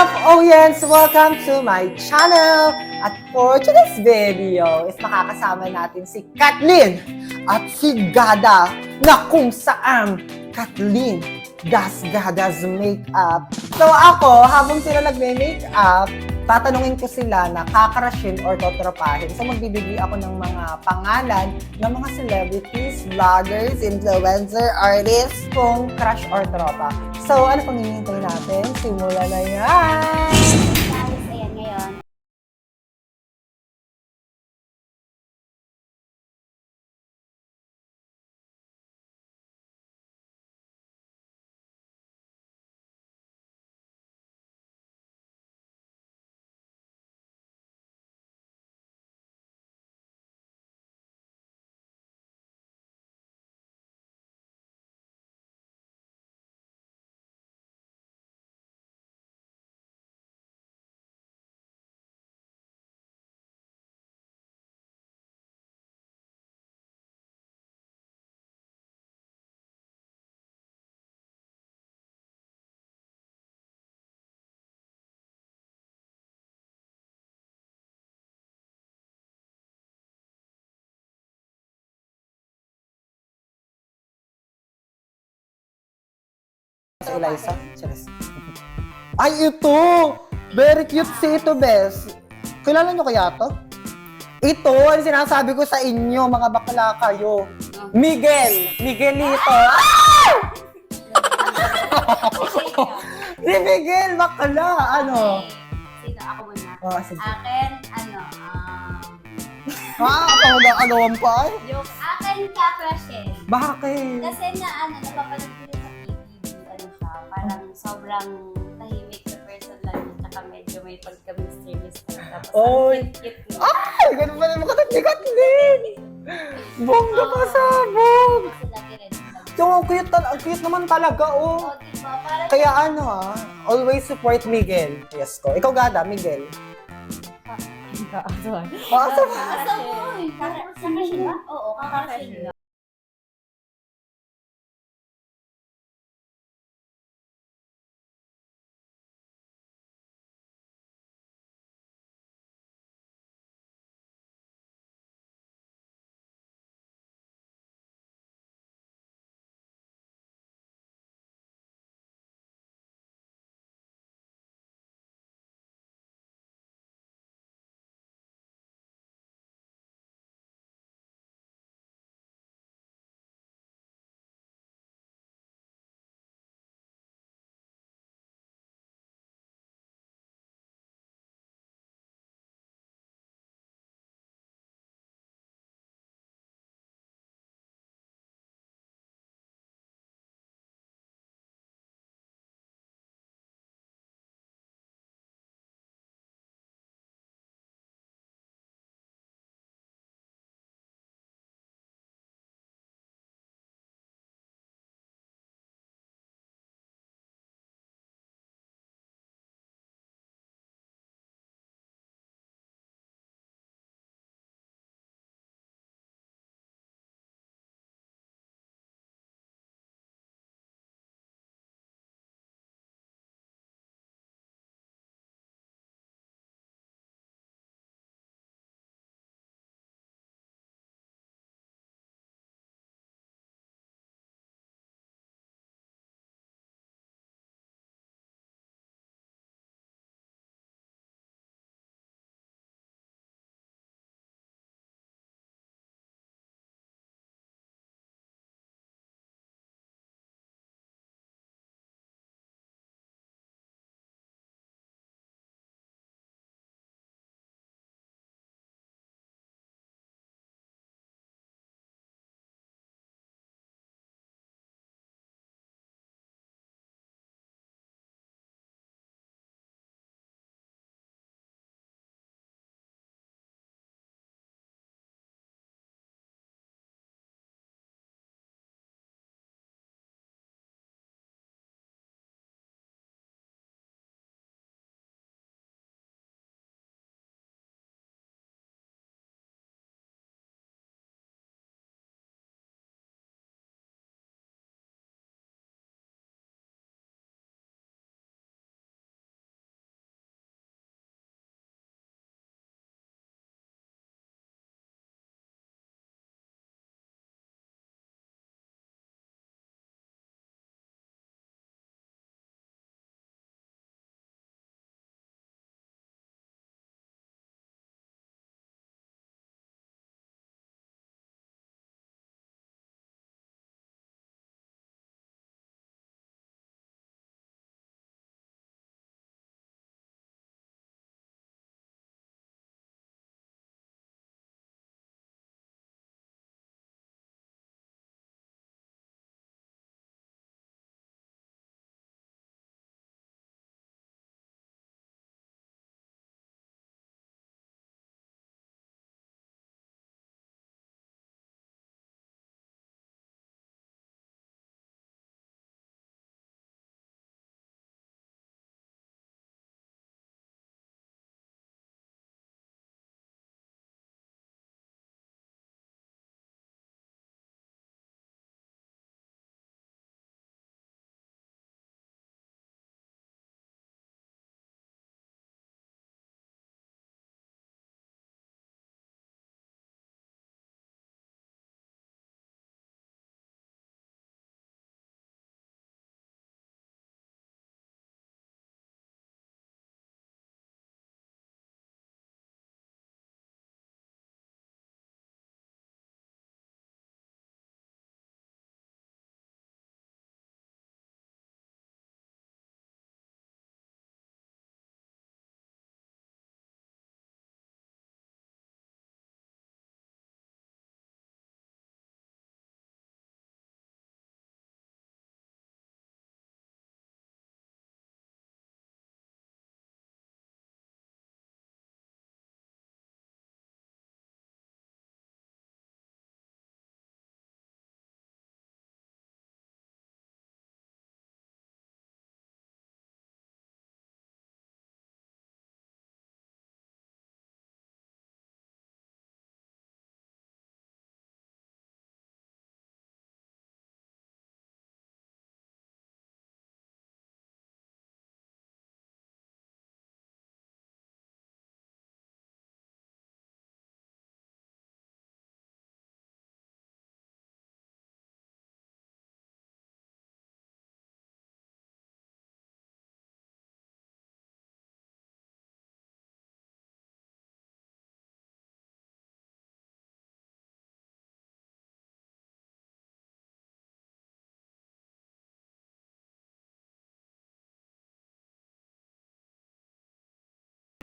up, audience? Welcome to my channel. At for today's video is makakasama natin si Kathleen at si Gada na kung saan Kathleen does Gada's makeup. So ako, habang sila nagme-makeup, tatanungin ko sila na kakarashin or totropahin. So magbibigay ako ng mga pangalan ng mga celebrities, vloggers, influencer, artists, kung crush or tropa. So ano pang hinihintay natin? Simulan na yan! Guys, ayan ngayon. Si Eliza? Cheers. Ay, ito! Very cute si ito, Bes. Kilala nyo kaya to? Ito, ang sinasabi ko sa inyo, mga bakla kayo. Miguel! Miguelito! Ah! Si Miguel, bakla! Ano? Sino? Ako muna. Oh, sige. Akin, Pangagakalawan pa ay? yung akin kakrashin. Bakit? Kasi nga, napapanood ko rin sa TV, siya, parang sobrang tahimik na person lang, tsaka medyo may pagka-mysterious talaga. Tapos, Oy! ang cute niya. Ay! Ganun pala makatag ni Kathleen! Bongga pa sabog! Kasi lagi rin. So, ang cute naman talaga, oh. Oh, diba? Parang, Kaya always support Miguel. Yes ko. Ikaw, Gada, Miguel. Kaaswan. Asa asa mo eh. Kakrashin ba? Oo, kakrashin.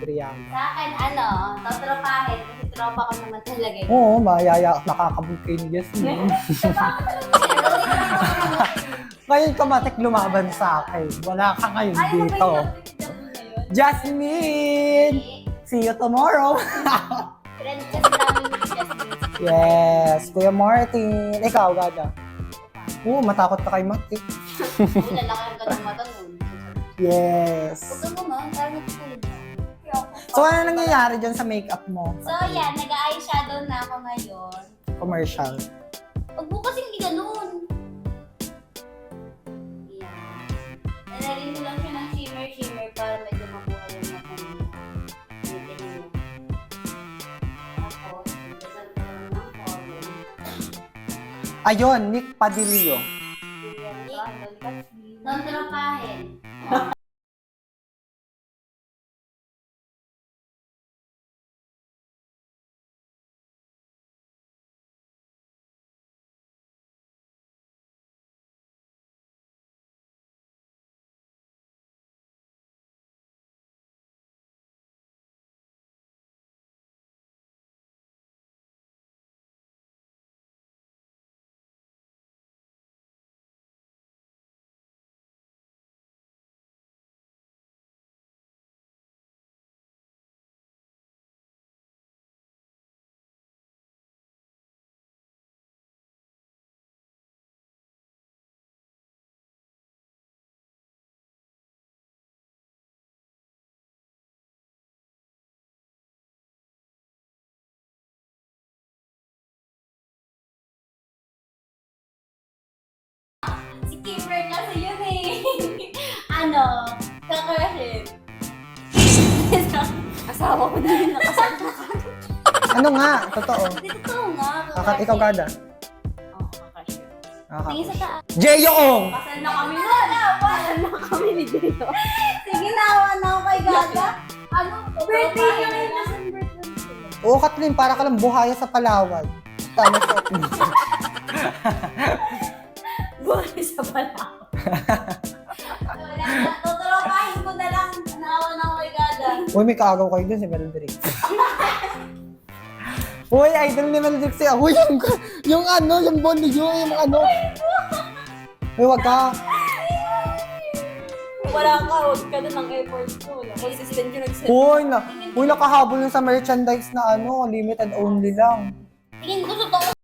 Brianna. Sa akin, tatrapahin. Kasi tropa ko naman talaga. Oo, mayaya at nakakabog kayo ni Jasmine. Ngayon ka matik lumaban sa akin. Wala ka ngayon dito. Jasmine! See you tomorrow! Friend kasi namin ni Jasmine. Yes, Kuya Martin. Ikaw, Gada. Oo, matakot ka kay Matik. Uy, lalaki ang ganang mata nun. Yes. Huwag kang naman, parang natutulog na. So, ano nangyayari dyan sa makeup mo? So, yan, nag-eyeshadow na ako ngayon. Commercial. Huwag mo kasing ganun. Yan. Nalagyan ko lang siya ng shimmer para medyo mabuhay yung mata niya. Tingnan mo. Tapos, dasal ko lang ng color. Ayun, Nick Padillo. Nontropahin. Si Kimber kasi yun eh. Kakrashin. Asawa ko na yun nakasama. Ano nga? Totoo. Hindi totoo nga. Akat ikaw, Gada. Oo, kakrashin. Akak. Tingin sa taas. Jeyoong! Kasal na kami nun. Kasal na kami ni Jeyo. Sige, nawa na ako kay Gada. Birthday niya ngayon December 20. Oo, Kathleen, para ka lang buhaya sa Palawan. Tama sa Buhay sa Palawan. Wala na. Tutulopahin ko na lang. Naawa na ako kay Gada. Uy, may kaagaw kayo dun si Meldrix. Uy, idol ni Meldrix siya. Uy, yung Bonnie yung ano. Uy, wag ka. Wala ka, huwag ka na ng effort ko. Consistent yung nag-set. Uy, nakahabol yun sa merchandise na limited only lang. Tingin ko totoo.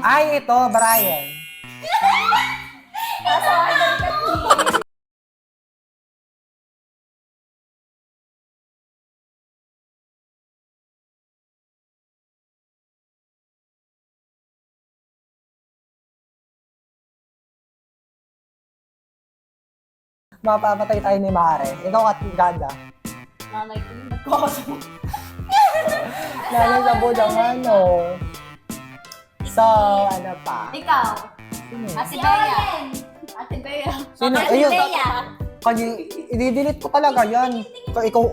Ay, ito, Brian. Mapapatay tayo ni Mare. Ikaw at Gada. Nanay ko yung nagkakasama. Lalo sa budang So, ano pa? Ikaw. Sino? Ate Bea. Ate Bea. Sino? Ate Ayun. Bea. Kasi, i-delete ko talaga yan. Ikaw,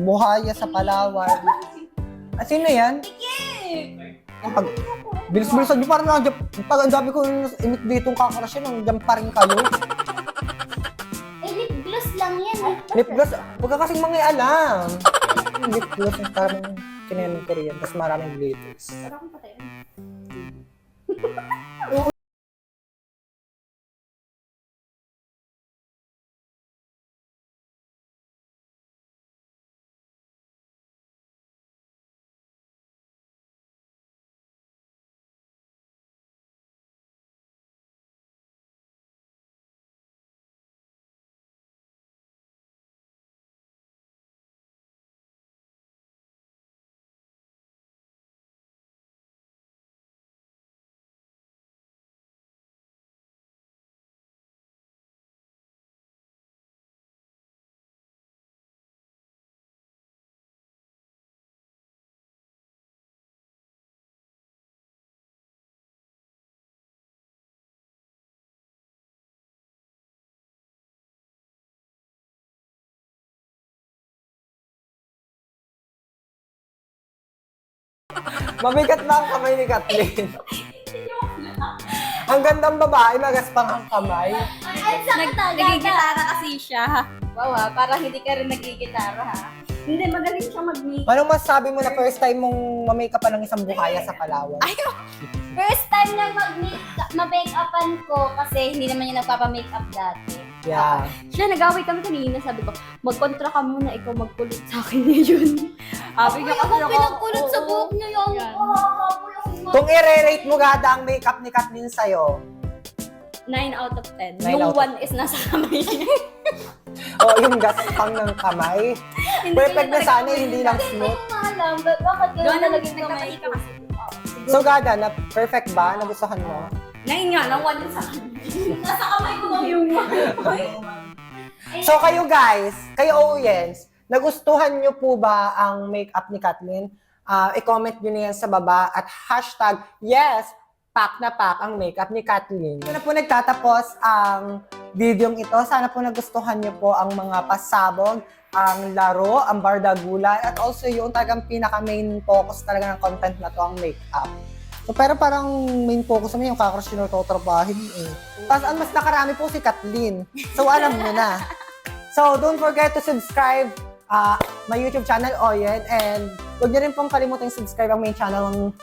buhaya sa Palawan. Sino yan? Pag, bilis-bilisan nyo, parang nandiyan, pag ang dami ko imit ditong kakarasyon, nandiyan pa rin kayo. Lip gloss lang yan. Lip gloss, huwag ka kasing mga alam. Lip gloss, parang kinayanin ko rin, tapos maraming glitters. Parang patay. Mabigat ba ang kamay ni Kathleen? Ang gandang babae, magaspang ang kamay. Ay, sakit Nagigitara kasi siya. Wow ha, parang hindi ka rin nagigitara ha. Hindi, magaling siya mag-make. Anong masasabi mo na first time mong mamake up pa ng isang bukaya sa Palawan? First time na ma-make-upan ko kasi hindi naman yung nagpapa-make-up dati. Yeah. Siya, nag-away kami kanina. Sabi ko, magkontra ka muna, ikaw magkulot sa akin ngayon. Sabi niya kasi ako, pinagkulot sa oo. buhok niyo yung Yan. Kung i-rate mo gada ang makeup ni Kathleen sa'yo, 9 out of 10. 9 Yung out of 1 is nasa kamay niya. o yung gaspang ng kamay, perfect na sana, hindi lang smooth. Hindi ko alam, bakit Doon gano'n na talaga naging yung kamay nagkakita ko? kasi. So gada, na perfect ba? Nagustuhan mo? 9 nga lang, 1 yung sa akin. Nasa kamay ko lang yung 1. So kayo guys, kayo audience, nagustuhan nyo po ba ang makeup ni Kathleen? I-comment nyo na yan sa baba at hashtag yes, pack na pack ang makeup ni Kathleen. Ito na po nagtatapos ang video ito. Sana po nagustuhan nyo po ang mga pasabog, ang laro, ang bardagulan, at also yung talagang pinaka-main focus talaga ng content na to, ang makeup. So, pero parang main focus naman yung kakrush nyo totrabahin eh. Tapos ang mas nakarami po si Kathleen. So, alam nyo na. So, don't forget to subscribe my YouTube channel, Oyen, and huwag niyo rin pong kalimutang subscribe ang main channel ng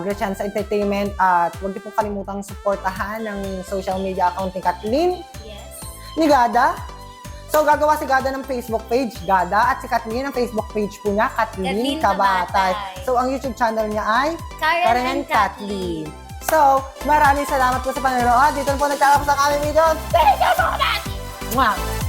Gretchen's Entertainment, at huwag niyo pong kalimutang supportahan ang social media account ni Kathleen, Yes. ni Gada. So, gagawa si Gada ng Facebook page, Gada, at si Kathleen ang Facebook page po niya, Kathleen Kathleen Kabatay. Kabatay. So, ang YouTube channel niya ay Karen and Kathleen. So, maraming salamat po sa panonood. Dito na po nagtatapos ang aming video. Thank you so much! Mwah!